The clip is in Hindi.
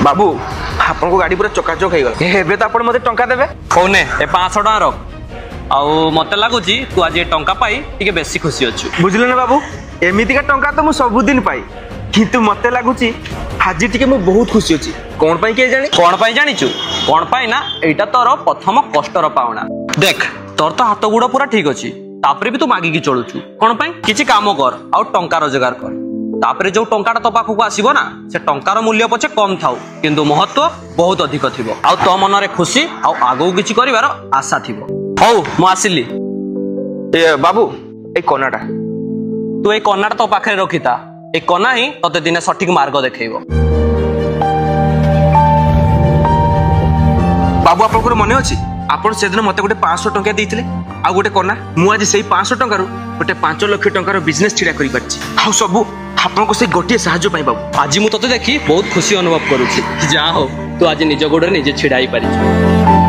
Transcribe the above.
बाबू आपन को गाड़ी पूरा चकाचक हो गला हेबे तो आपन मते टंका देबे कौने ए 500 टका रख आउ मते लागुची तू आज ए टंका पाई टिके बेसी खुशी अछु बुझले ना बाबू एमिति का टंका तो मु सब दिन पाई किंतु मते लागुची हाजी टिके मु बहुत खुशी अछि कोन पई के जानी कोन पई जानिचु कोन पई ना एटा तोर प्रथम कष्टर पावना देख तोर तो हाथ गुड़ पूरा ठीक अछि तापरे भी तू मागिकी चलुछु कोन पई किछि काम कर आउ टंका रोजगार कर तापरे जो टंकाटा तो पाखु आसीबो ना से टंकार मूल्य पछे कम थाउ किंतु महत्व बहुत अधिक थिबो आउ तो मन रे खुशी आउ आगो किछि करिवार आशा थिबो हौ मु आसिली ए बाबू ए कोनाटा तू ए कोनाटा तो पाखरे रखिता ए कोना ही तते दिने सठिक मार्ग देखैबो बाबू आपन मन अछि आपन से दिन मते गोटे 500 टंका देइथिले आ गोटे कोना मु आज सेही 500 टंका रो गोटे 5 लाख टंका रो बिजनेस छिड़ा करि परछि आ सब आपन को से गोटे सहाय्य पाई बाबू आज मु तते देखि बहुत खुशी अनुभव करूछि जा हो तू आज निज गोडरे निजे छिड़ाई पारिछ।